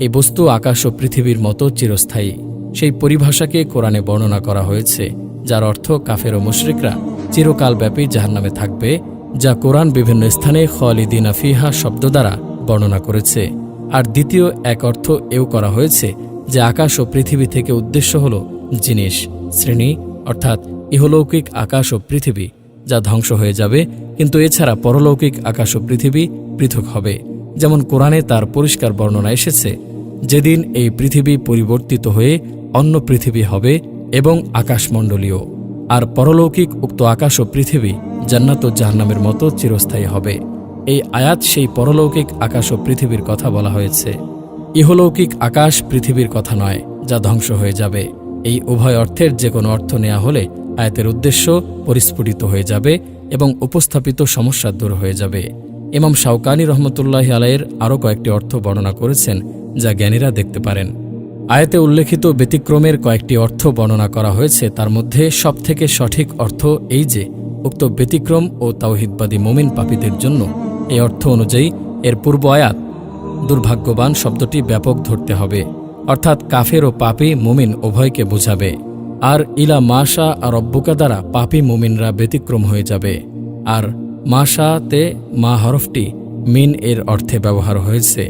এই বস্তু আকাশ ও পৃথিবীর মতো চিরস্থায়ী। সেই পরিভাষাকে কোরআনে বর্ণনা করা হয়েছে, যার অর্থ কাফের ও মুশরিকরা চিরকালব্যাপী জাহান্নামে থাকবে, যা কোরআন বিভিন্ন স্থানে খালিদিনা ফিহা শব্দ দ্বারা বর্ণনা করেছে। আর দ্বিতীয় এক অর্থ এও করা হয়েছে যে আকাশ ও পৃথিবী থেকে উদ্দেশ্য হল জিনিস, শ্রেণী, অর্থাৎ ইহলৌকিক আকাশ ও পৃথিবী, যা ধ্বংস হয়ে যাবে, কিন্তু এছাড়া পরলৌকিক আকাশ ও পৃথিবী পৃথক হবে। যেমন কোরআনে তার পরিষ্কার বর্ণনা এসেছে, যেদিন এই পৃথিবী পরিবর্তিত হয়ে অন্য পৃথিবী হবে এবং আকাশমণ্ডলীয়, আর পরলৌকিক উক্ত আকাশ ও পৃথিবী জান্নাত ও জাহান্নামের মতো চিরস্থায়ী হবে। এই আয়াত সেই পরলৌকিক আকাশ ও পৃথিবীর কথা বলা হয়েছে, ইহলৌকিক আকাশ পৃথিবীর কথা নয়। যা ধ্বংস হয়ে যাবে। এই উভয় অর্থের যে কোনো অর্থ নেওয়া হলে আয়াতের উদ্দেশ্য পরিস্ফুটিত হয়ে যাবে এবং উপস্থাপিত সমস্যা দূর হয়ে যাবে। ইমাম শাওকানি রহমতুল্লাহি আলাইহির আরও কয়েকটি অর্থ বর্ণনা করেছেন, যা জ্ঞানীরা দেখতে পারেন। আয়াতে উল্লেখিত ব্যতিক্রমের কয়েকটি অর্থ বর্ণনা করা হয়েছে। তার মধ্যে সবথেকে সঠিক অর্থ এই যে, উক্ত ব্যতিক্রম ও তাওহিদবাদী মুমিন পাপীদের জন্য এই অর্থ অনুযায়ী এর পূর্ব আয়াত দুর্ভাগ্যবান শব্দটি ব্যাপক ধরতে হবে, অর্থাৎ কাফের ও পাপী মুমিন উভয়কে বোঝাবে। আর ইলা মাশা আর রব্বুকা দ্বারা পাপী মুমিনরা ব্যতিক্রম হয়ে যাবে। আর মাশাতে মা হরফটি মিন এর অর্থে ব্যবহার হয়েছে।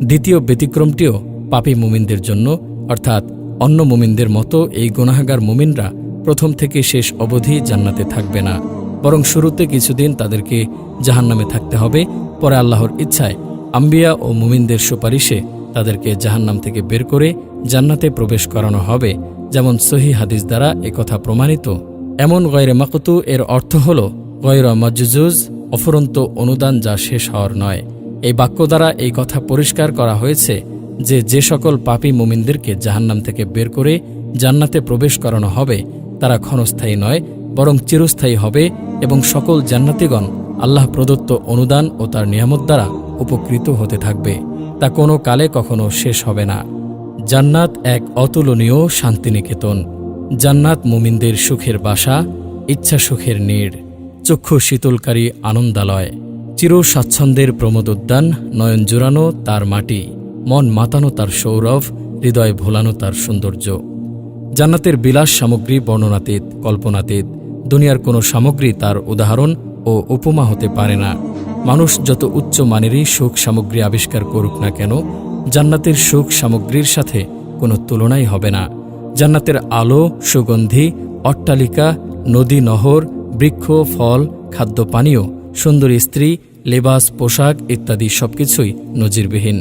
দ্বিতীয় ব্যতিক্রমটিও পাপী মুমিনদের জন্য, অর্থাৎ অন্য মুমিনদের মতো এই গুনাহগার মুমিনরা প্রথম থেকে শেষ অবধি জান্নাতে থাকবে না, বরং শুরুতে কিছুদিন তাদেরকে জাহান্নামে থাকতে হবে। পরে আল্লাহর ইচ্ছায় আম্বিয়া ও মুমিনদের সুপারিশে তাদেরকে জাহান্নাম থেকে বের করে জান্নাতে প্রবেশ করানো হবে, যেমন সহিহ হাদিস দ্বারা একথা প্রমাণিত। এমন গয়রে মাকতু এর অর্থ হল গয়রা মাজজুজ, অফুরন্ত অনুদান যা শেষ হওয়ার নয়। এই বাক্য দ্বারা এই কথা পরিষ্কার করা হয়েছে যে যে সকল পাপী মুমিনদেরকে জাহান্নাম থেকে বের করে জান্নাতে প্রবেশ করানো হবে তারা ক্ষণস্থায়ী নয়, বরং চিরস্থায়ী হবে এবং সকল জান্নাতীগণ আল্লাহ প্রদত্ত অনুদান ও তার নিয়ামত দ্বারা উপকৃত হতে থাকবে, তা কোনো কালে কখনো শেষ হবে না। জান্নাত এক অতুলনীয় শান্তিনিকেতন। জান্নাত মুমিনদের সুখের বাসা, ইচ্ছা সুখের নীড়, চক্ষু শীতলকারী আনন্দালয়, চির স্বাচ্ছন্দ্যের প্রমোদোদ্যান, নয়ন জুড়ানো তার মাটি, মন মাতানো তার সৌরভ, হৃদয় ভোলানো তার সৌন্দর্য। জান্নাতের বিলাস সামগ্রী বর্ণনাতীত, কল্পনাতীত। দুনিয়ার কোনো সামগ্রী তার উদাহরণ ও উপমা হতে পারে না। মানুষ যত উচ্চ মানেরই সুখ সামগ্রী আবিষ্কার করুক না কেন, জান্নাতের সুখ সামগ্রীর সাথে কোনো তুলনাই হবে না। জান্নাতের আলো, সুগন্ধি, অট্টালিকা, নদী নহর, বৃক্ষ, ফল, খাদ্য পানীয়, সুন্দরী স্ত্রী, লেবাস, পোশাক ইত্যাদি সবকিছুই নজিরবিহীন।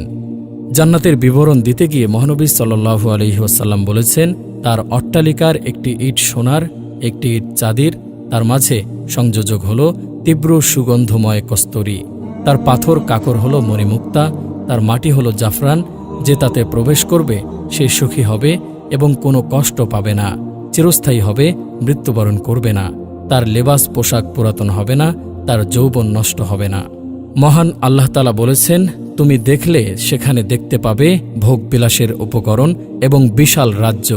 জান্নাতের বিবরণ দিতে গিয়ে মহানবী সাল্লাল্লাহু আলাইহি ওয়াসাল্লাম বলেছেন, তার অট্টালিকার একটি ইট সোনার, একটি ইট চাঁদির, তার মাঝে সংযোজক হল তীব্র সুগন্ধময় কস্তরী, তার পাথর কাকর হল মণিমুক্তা, তার মাটি হল জাফরান। যে তাতে প্রবেশ করবে সে সুখী হবে এবং কোনো কষ্ট পাবে না, চিরস্থায়ী হবে, মৃত্যুবরণ করবে না। তার লেবাস পোশাক পুরাতন হবে না, তার যৌবন নষ্ট হবে না। মহান আল্লাহ তাআলা বলেছেন, তুমি দেখলে সেখানে দেখতে পাবে ভোগবিলাসের উপকরণ এবং বিশাল রাজ্য।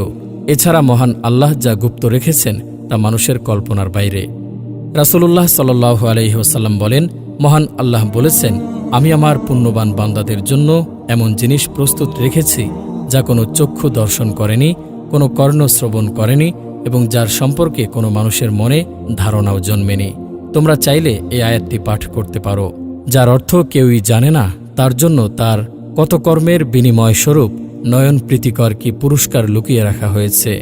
এছাড়া মহান আল্লাহ যা গুপ্ত রেখেছেন তা মানুষের কল্পনার বাইরে। রাসূলুল্লাহ সাল্লাল্লাহু আলাইহি ওয়াসাল্লাম বলেন, মহান আল্লাহ বলেছেন, আমি আমার পুণ্যবান বান্দাদের জন্য এমন জিনিস প্রস্তুত রেখেছি যা কোনো চক্ষু দর্শন করেনি, কোনো কর্ণ শ্রবণ করেনি এবং যার সম্পর্কে কোনো মানুষের মনে ধারণাও জন্মেনি। তোমরা চাইলে এই আয়াতটি পাঠ করতে পারো, যার অর্থ কেউই জানে না, তার জন্য তার কত কর্মের বিনিময় স্বরূপ নয়ন প্রীতিকর কি পুরস্কার লুকিয়ে রাখা হয়েছে।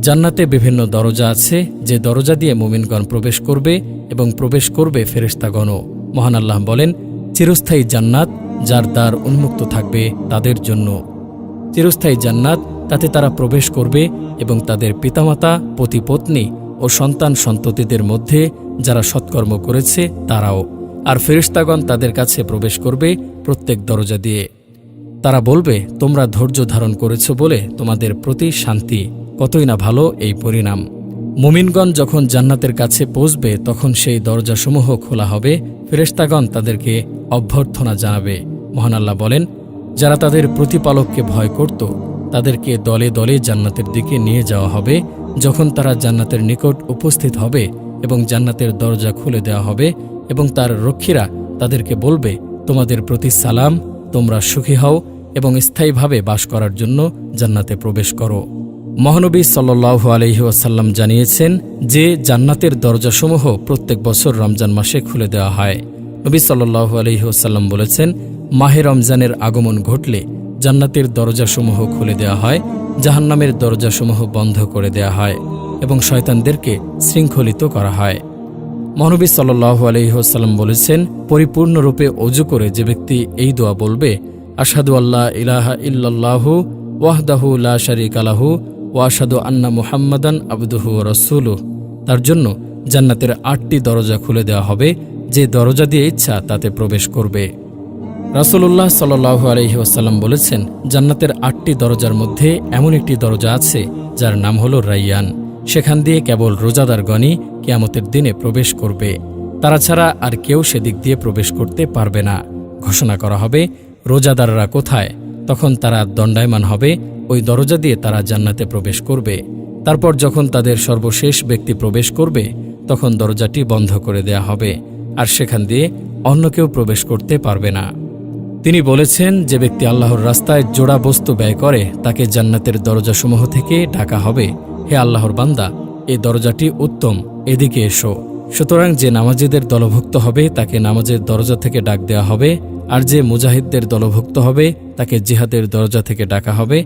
জান্নাতে বিভিন্ন দরজা আছে, যে দরজা দিয়ে মুমিনগণ প্রবেশ করবে এবং প্রবেশ করবে ফেরেশতাগণও। মহান আল্লাহ বলেন, চিরস্থায়ী জান্নাত যার দ্বার উন্মুক্ত থাকবে তাদের জন্য। চিরস্থায়ী জান্নাত, তাতে তারা প্রবেশ করবে এবং তাদের পিতামাতা, পতিপত্নী ও সন্তান সন্ততিদের মধ্যে যারা সৎকর্ম করেছে তারাও। আর ফেরেশতাগণ তাদের কাছে প্রবেশ করবে প্রত্যেক দরজা দিয়ে। তারা বলবে, তোমরা ধৈর্য ধারণ করেছ বলে তোমাদের প্রতি শান্তি, কতই না ভালো এই পরিণাম। মুমিনগণ যখন জান্নাতের কাছে পৌঁছবে তখন সেই দরজাসমূহ খোলা হবে, ফেরেশতাগণ তাদেরকে অভ্যর্থনা জানাবে। মহান আল্লাহ বলেন, যারা তাদের প্রতিপালককে ভয় করত তাদেরকে দলে দলে জান্নাতের দিকে নিয়ে যাওয়া হবে। যখন তারা জান্নাতের নিকট উপস্থিত হবে এবং জান্নাতের দরজা খুলে দেওয়া হবে এবং তার রক্ষীরা তাদেরকে বলবে, তোমাদের প্রতি সালাম, তোমরা সুখী হও এবং স্থায়ীভাবে বাস করার জন্য জান্নাতে প্রবেশ করো। মহানবী সাল্লাল্লাহু আলাইহি ওয়াসাল্লাম জানিয়েছেন যে জান্নাতের দরজাসমূহ প্রত্যেক বছর রমজান মাসে খুলে দেওয়া হয়। নবী সাল্লাল্লাহু আলাইহি ওয়াসাল্লাম বলেছেন, মাহে রমজানের আগমন ঘটলে জান্নাতের দরজাসমূহ খুলে দেওয়া হয়, জাহান্নামের দরজাসমূহ বন্ধ করে দেওয়া হয় এবং শয়তানদেরকে শৃঙ্খলিত করা হয়। মহানবী সাল্লাল্লাহু আলাইহি ওয়াসাল্লাম বলেছেন, পরিপূর্ণরূপে ওযু করে যে ব্যক্তি এই দোয়া বলবে, আশহাদু আল্লা ইলাহা ইল্লাল্লাহু ওয়াহদাহু লা শারীকা লাহু ওয়া আশহাদু আন্না মুহাম্মাদান আবদুহু ওয়া রাসূলুহু, তার জন্য জান্নাতের ৮টি দরজা খুলে দেওয়া হবে, যে দরজা দিয়ে ইচ্ছা তাতে প্রবেশ করবে। রাসূলুল্লাহ সাল্লাল্লাহু আলাইহি ওয়াসাল্লাম বলেছেন, জান্নাতের 8টি দরজার মধ্যে এমন একটি দরজা আছে যার নাম হলো রাইয়ান। সেখান দিয়ে কেবল রোজাদারগণই কিয়ামতের দিনে প্রবেশ করবে, তারা ছাড়া আর কেউ সেদিক দিয়ে প্রবেশ করতে পারবে না। ঘোষণা করা হবে, রোজাদাররা কোথায়? তখন তারা দণ্ডায়মান হবে, ওই দরজা দিয়ে তারা জান্নাতে প্রবেশ করবে। তারপর যখন তাদের সর্বশেষ ব্যক্তি প্রবেশ করবে, তখন দরজাটি বন্ধ করে দেয়া হবে, আর সেখান দিয়ে অন্য কেউ প্রবেশ করতে পারবে না। তিনি বলেছেন, যে ব্যক্তি আল্লাহর রাস্তায় জোড়া বস্তু ব্যয় করে তাকে জান্নাতের দরজাসমূহ থেকে ডাকা হবে, হে আল্লাহর বান্দা, এই দরজাটি উত্তম, এদিকে এসো। সুতরাং যে নামাজীদের দলভুক্ত হবে তাকে নামাজের দরজা থেকে ডাক দেওয়া হবে, আর যে মুজাহিদদের দলভুক্ত হবে তাকে জিহাদের দরজা থেকে ডাকা হবে,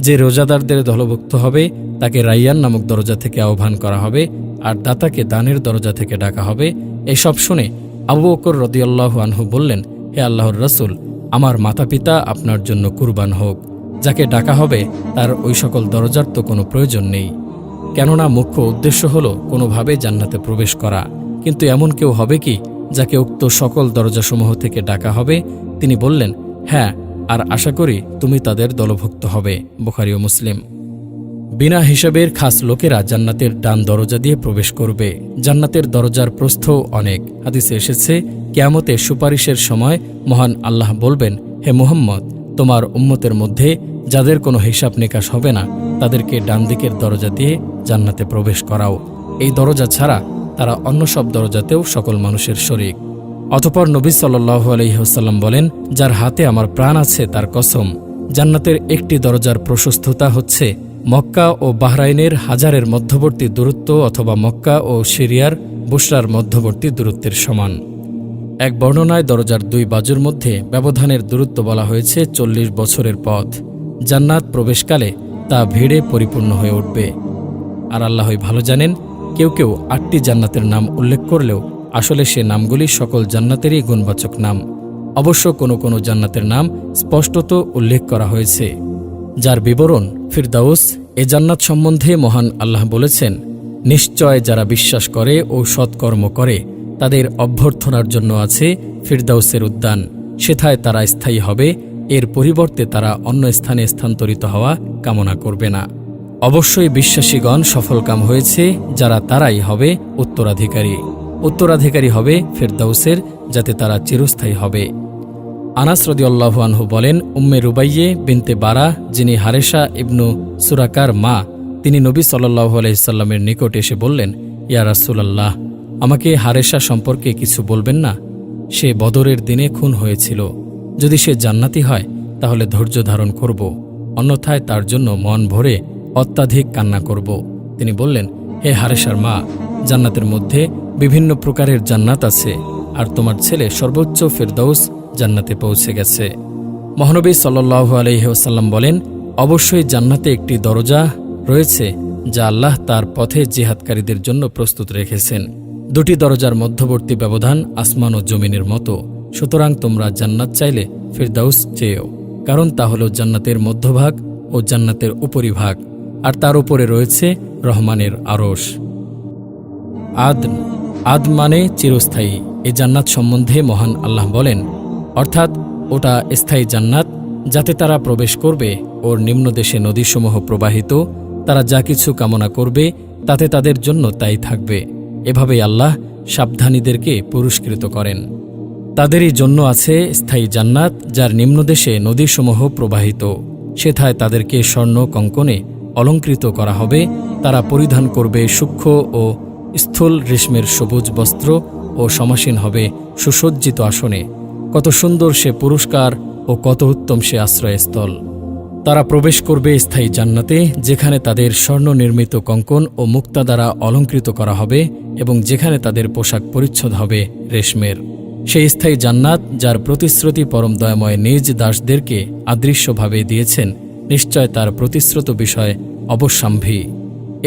যে রোজাদারদের দলভুক্ত হবে তাকে রাইয়ান নামক দরজা থেকে আহ্বান করা হবে, আর দাতাকে দানের দরজা থেকে ডাকা হবে। এসব শুনে আবু বকর রাদিয়াল্লাহু আনহু বললেন, হে আল্লাহর রাসূল, আমার মাতাপিতা আপনার জন্য কুরবান হোক। যাকে ডাকা হবে তার ওই সকল দরজার তো কোনো প্রয়োজন নেই, কেননা মুখ্য উদ্দেশ্য হল কোনোভাবে জান্নাতে প্রবেশ করা। কিন্তু এমন কেউ হবে কি যাকে উক্ত সকল দরজাসমূহ থেকে ডাকা হবে? তিনি বললেন, হ্যাঁ, আর আশা করি তুমি তাদের দলভুক্ত হবে। বুখারী ও মুসলিম। বিনা হিসাবের খাস লোকেরা জান্নাতের ডান দরজা দিয়ে প্রবেশ করবে। জান্নাতের দরজার প্রস্থও অনেক। হাদিসে এসেছে, কিয়ামতে সুপারিশের সময় মহান আল্লাহ বলবেন, হে মুহাম্মদ, তোমার উম্মতের মধ্যে যাদের কোনো হিসাব নিকাশ হবে না তাদেরকে ডান দিকের দরজা দিয়ে জান্নাতে প্রবেশ করাও। এই দরজা ছাড়া তারা অন্য সব দরজাতেও সকল মানুষের শরীক। অতঃপর নবী সাল্লাল্লাহু আলাইহি ওয়াসাল্লাম বলেন, যার হাতে আমার প্রাণ আছে তার কসম, জান্নাতের একটি দরজার প্রশস্ততা হচ্ছে মক্কা ও বাহরাইনের হাজারের মধ্যবর্তী দূরত্ব, অথবা মক্কা ও সিরিয়ার বুশরার মধ্যবর্তী দূরত্বের সমান। এক বর্ণনায় দরজার দুই বাজুর মধ্যে ব্যবধানের দূরত্ব বলা হয়েছে 40 বছরের পথ। জান্নাত প্রবেশকালে তা ভিড়ে পরিপূর্ণ হয়ে উঠবে। আর আল্লাহই ভালো জানেন, কেউ কেউ 8টি জান্নাতের নাম উল্লেখ করলেও আসলে সে নামগুলি সকল জান্নাতেরই গুণবাচক নাম। অবশ্য কোনো কোনো জান্নাতের নাম স্পষ্টত উল্লেখ করা হয়েছে, যার বিবরণ ফিরদাউস। এ জান্নাত সম্বন্ধে মহান আল্লাহ বলেছেন, নিশ্চয় যারা বিশ্বাস করে ও সৎকর্ম করে তাদের অভ্যর্থনার জন্য আছে ফিরদাউসের উদ্যান, সেথায় তারা স্থায়ী হবে, এর পরিবর্তে তারা অন্য স্থানে স্থানান্তরিত হওয়া কামনা করবে না। অবশ্যই বিশ্বাসীগণ সফলকাম হয়েছে যারা তারাই হবে উত্তরাধিকারী। উত্তরাধিকারী হবে ফিরদাউসের, যাতে তারা চিরস্থায়ী হবে। আনাস রাদিয়াল্লাহু আনহু বলেন, উম্মে রুবাইয়ে বিনতে বারা, যিনি হারেসা ইবনু সুরাকার মা, তিনি নবী সাল্লাল্লাহু আলাইহি সাল্লামের নিকট এসে বললেন, ইয়া রাসূলাল্লাহ, আমাকে হারেসা সম্পর্কে কিছু বলবেন না? সে বদরের দিনে খুন হয়েছিল। যদি সে জান্নাতি হয় তাহলে ধৈর্য ধারণ করব, অন্যথায় তার জন্য মন ভরে অত্যাধিক কান্না করব। তিনি বললেন, হে হারেসার মা, জান্নাতের মধ্যে বিভিন্ন প্রকারের জান্নাত আছে, আর তোমার ছেলে সর্বোচ্চ ফিরদাউস জান্নাতে পৌঁছে গেছে। মহানবী সাল্লাল্লাহু আলাইহি ওয়াসাল্লাম বলেন, অবশ্যই জান্নাতে একটি দরজা রয়েছে যা আল্লাহ তার পথে জিহাদকারীদের জন্য প্রস্তুত রেখেছেন। দুটি দরজার মধ্যবর্তী ব্যবধান আসমান ও জমিনের মতো। সুতরাং তোমরা জান্নাত চাইলে ফিরদাউস চেয়েও, কারণ তা হল জান্নাতের মধ্যভাগ ও জান্নাতের উপরিভাগ, আর তার উপরে রয়েছে রহমানের আরশ। আদ মানে চিরস্থায়ী। এ জান্নাত সম্বন্ধে মহান আল্লাহ বলেন, অর্থাৎ ওটা স্থায়ী জান্নাত, যাতে তারা প্রবেশ করবে। ওর নিম্নদেশে নদীসমূহ প্রবাহিত, তারা যা কিছু কামনা করবে তাতে তাদের জন্য তাই থাকবে। এভাবেই আল্লাহ সাবধানীদেরকে পুরস্কৃত করেন। তাদেরই জন্য আছে স্থায়ী জান্নাত, যার নিম্নদেশে নদীসমূহ প্রবাহিত। সেথায় তাদেরকে স্বর্ণ কঙ্কনে অলঙ্কৃত করা হবে। তারা পরিধান করবে সূক্ষ্ম ও স্থূল রেশমের সবুজ বস্ত্র ও সমাসীন হবে সুসজ্জিত আসনে। কত সুন্দর সে পুরস্কার ও কত উত্তম সে আশ্রয়স্থল। তারা প্রবেশ করবে স্থায়ী জান্নাতে, যেখানে তাদের স্বর্ণ নির্মিত কঙ্কন ও মুক্তা দ্বারা অলঙ্কৃত করা হবে, এবং যেখানে তাদের পোশাক পরিচ্ছদ হবে রেশমের। সেই স্থায়ী জান্নাত, যার প্রতিশ্রুতি পরম দয়াময় নিজ দাসদেরকে আদৃশ্যভাবে দিয়েছেন, নিশ্চয় তার প্রতিশ্রুত বিষয় অবশ্যম্ভী।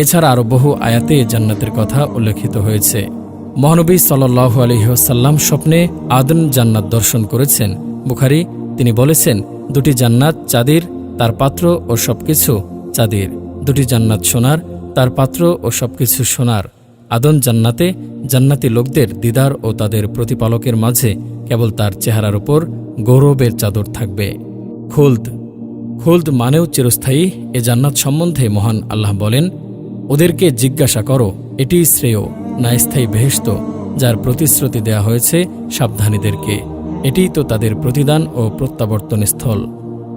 এছাড়া আরও বহু আয়াতে জান্নাতের কথা উল্লেখিত হয়েছে। মহানবী সাল্লাল্লাহু আলাইহি ওয়াসাল্লাম স্বপ্নে আদন জান্নাত দর্শন করেছেন। বুখারী। তিনি বলেছেন, দুটি জান্নাত চাঁদির, তার পাত্র ও সবকিছু চাঁদির। দুটি জান্নাত সোনার, তার পাত্র ও সবকিছু সোনার। আদন জান্নাতে জান্নাতি লোকদের দিদার ও তাদের প্রতিপালকের মাঝে কেবল তার চেহারার উপর গৌরবের চাদর থাকবে। খুলদ খুলদ মানেও চিরস্থায়ী। এ জান্নাত সম্বন্ধে মহান আল্লাহ বলেন, ওদেরকে জিজ্ঞাসা করো, এটিই শ্রেয় না স্থায়ী বেহেশত যার প্রতিশ্রুতি দেয়া হয়েছে সাবধানীদেরকে। এটিই তো তাদের প্রতিদান ও প্রত্যাবর্তন স্থল।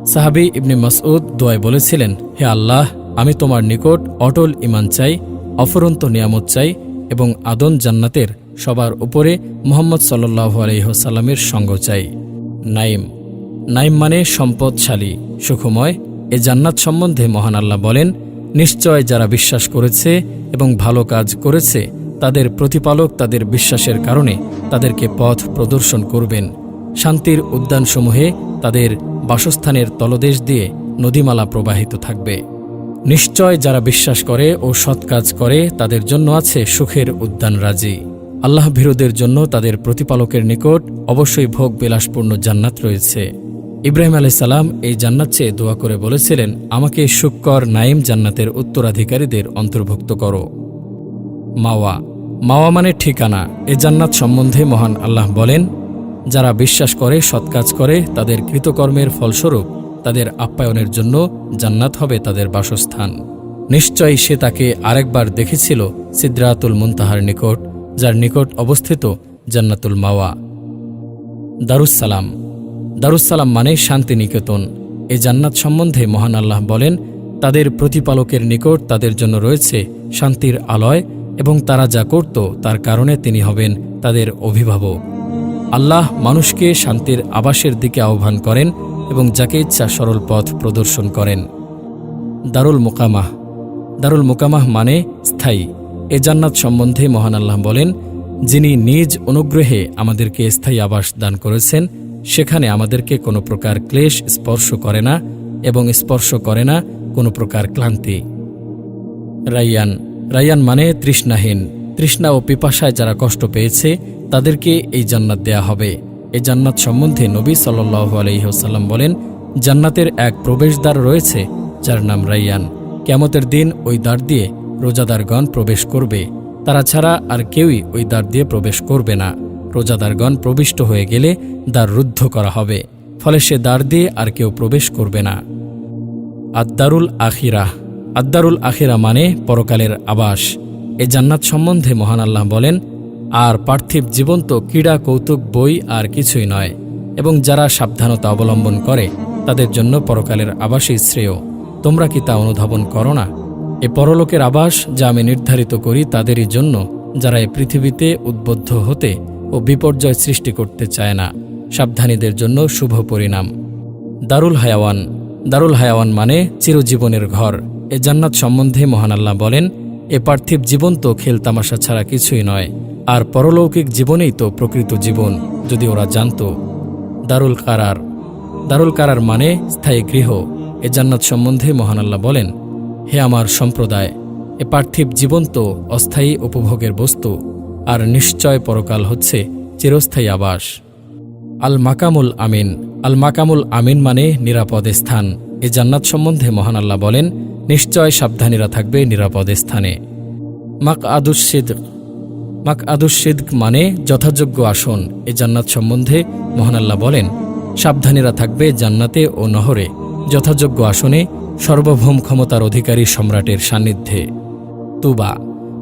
সাহাবী ইবনে মাসউদ দোয়ায় বলেছিলেন, হে আল্লাহ, আমি তোমার নিকট অটল ঈমান চাই, অফুরন্ত নিয়ামত চাই এবং আদন জান্নাতের সবার উপরে মুহাম্মদ সাল্লাল্লাহু আলাইহি ওয়াসাল্লামের সঙ্গ চাই। নাইম নাইম মানে সম্পদশালী, সুখময়। এ জান্নাত সম্বন্ধে মহান আল্লাহ বলেন, নিশ্চয় যারা বিশ্বাস করেছে এবং ভালো কাজ করেছে তাদের প্রতিপালক তাদের বিশ্বাসের কারণে তাদেরকে পথ প্রদর্শন করবেন। শান্তির উদ্যানসমূহে তাদের বাসস্থানের তলদেশ দিয়ে নদীমালা প্রবাহিত থাকবে। নিশ্চয় যারা বিশ্বাস করে ও সৎ কাজ করে তাদের জন্য আছে সুখের উদ্যানরাজি। আল্লাহ ভীরুদের জন্য তাদের প্রতিপালকের নিকট অবশ্যই ভোগ বিলাসপূর্ণ জান্নাত রয়েছে। ইব্রাহিম আলাইহিস সালাম এই জান্নাত চেয়ে দোয়া করে বলেছিলেন, আমাকে সুখকর নাইম জান্নাতের উত্তরাধিকারীদের অন্তর্ভুক্ত করো। মাওয়া মাওয়া মানে ঠিকানা। এ জান্নাত সম্বন্ধে মহান আল্লাহ বলেন, যারা বিশ্বাস করে সৎ কাজ করে তাদের কৃতকর্মের ফলস্বরূপ তাদের আপ্যায়নের জন্য জান্নাত হবে তাদের বাসস্থান। নিশ্চয়ই সে তাকে আরেকবার দেখেছিল সিদরাতুল মুনতাহার নিকট, যার নিকট অবস্থিত জান্নাতুল মাওয়া। দারুসসালাম দারুসসালাম মানে শান্তিনিকেতন। এ জান্নাত সম্বন্ধে মহান আল্লাহ বলেন, তাদের প্রতিপালকের নিকট তাদের জন্য রয়েছে শান্তির আলয় এবং তারা যা করত তার কারণে তিনি হবেন তাদের অভিভাবক। আল্লাহ মানুষকে শান্তির আবাসের দিকে আহ্বান করেন এবং যাকে ইচ্ছা সরল পথ প্রদর্শন করেন। দারুল মুকামাহ দারুল মুকামাহ মানে স্থায়ী। এ জান্নাত সম্বন্ধে মহান আল্লাহ বলেন, যিনি নিজ অনুগ্রহে আমাদেরকে স্থায়ী আবাস দান করেছেন, সেখানে আমাদেরকে কোনো প্রকার ক্লেশ স্পর্শ করে না এবং স্পর্শ করে না কোনো প্রকার ক্লান্তি। রাইয়ান রাইয়ান মানে তৃষ্ণাহীন। তৃষ্ণা ও পিপাসায় যারা কষ্ট পেয়েছে তাদেরকে এই জান্নাত দেয়া হবে। এই জান্নাত সম্বন্ধে নবী সাল্লাল্লাহু আলাইহি ওয়াসাল্লাম বলেন, জান্নাতের এক প্রবেশদ্বার রয়েছে যার নাম রাইয়ান। কিয়ামতের দিন ওই দ্বার দিয়ে রোজাদারগণ প্রবেশ করবে, তারা ছাড়া আর কেউই ওই দ্বার দিয়ে প্রবেশ করবে না। রোজাদারগণ প্রবিষ্ট হয়ে গেলে দ্বার রুদ্ধ করা হবে, ফলে সে দ্বার দিয়ে আর কেউ প্রবেশ করবে না। আদ-দারুল আখিরাহ আদ-দারুল আখিরা মানে পরকালের আবাস। এ জান্নাত সম্বন্ধে মহান আল্লাহ বলেন, আর পার্থিব জীবন তো ক্রীড়া কৌতুক বই আর কিছুই নয়, এবং যারা সাবধানতা অবলম্বন করে তাদের জন্য পরকালের আবাসই শ্রেয়। তোমরা কি তা অনুধাবন করো না? এ পরলোকের আবাস যা আমি নির্ধারিত করি তাদেরই জন্য, যারা এ পৃথিবীতে উদ্বুদ্ধ হতে ও বিপর্যয় সৃষ্টি করতে চায় না। সাবধানীদের জন্য শুভ পরিণাম। দারুল হায়াওয়ান দারুল হায়াওয়ান মানে চিরজীবনের ঘর। এ জান্নাত সম্বন্ধে মহান আল্লাহ বলেন, এ পার্থিব জীবন তো খেলতামাশা ছাড়া কিছুই নয়, আর পরলৌকিক জীবনেই তো প্রকৃত জীবন, যদি ওরা জানত। দারুল কারার দারুল কারার মানে স্থায়ী গৃহ। এ জান্নাত সম্বন্ধে মহান আল্লাহ বলেন, হে আমার সম্প্রদায়, এ পার্থিব জীবন তো অস্থায়ী উপভোগের বস্তু, আর নিশ্চয় পরকাল হচ্ছে চিরস্থায়ী আবাস। আল মাকামুল আমিন আল মাকামুল আমিন মানে নিরাপদ স্থান। এ জান্নাত সম্বন্ধে মহান আল্লাহ বলেন, নিশ্চয় সাবধানীরা থাকবে নিরাপদ স্থানে। মাকআদুস সিদক মানে যথাযোগ্য আসন। এ জান্নাত সম্বন্ধে মহান আল্লাহ বলেন, সাবধানীরা থাকবে জান্নাতে ও নহরে যথাযোগ্য আসনে, সর্বভৌম ক্ষমতার অধিকারী সম্রাটের সান্নিধ্যে। তুবা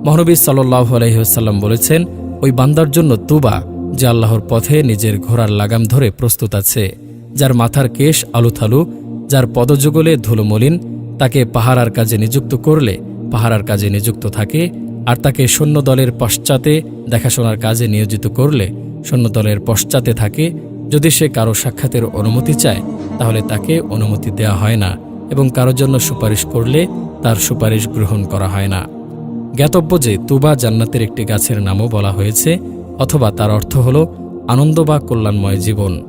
মহানবী সাল্লাল্লাহু আলাইহি ওয়াসাল্লাম বলেছেন, ওই বান্দার জন্য তুবা যে আল্লাহর পথে নিজের ঘোড়ার লাগাম ধরে প্রস্তুত আছে, যার মাথার কেশ আলুথালু, যার পদযুগলে ধুলোমলিন, তাকে পাহারার কাজে নিযুক্ত করলে পাহারার কাজে নিযুক্ত থাকে, আর তাকে সৈন্যদলের পশ্চাতে দেখাশোনার কাজে নিয়োজিত করলে সৈন্যদলের পশ্চাতে থাকে। যদি সে কারো সাক্ষাতের অনুমতি চায় তাহলে তাকে অনুমতি দেয়া হয় না, এবং কারোর জন্য সুপারিশ করলে তার সুপারিশ গ্রহণ করা হয় না। জ্ঞাতব্য যে তুবা জান্নাতের একটি গাছের নামও বলা হয়েছে, অথবা তার অর্থ হল আনন্দ বা কল্যাণময় জীবন।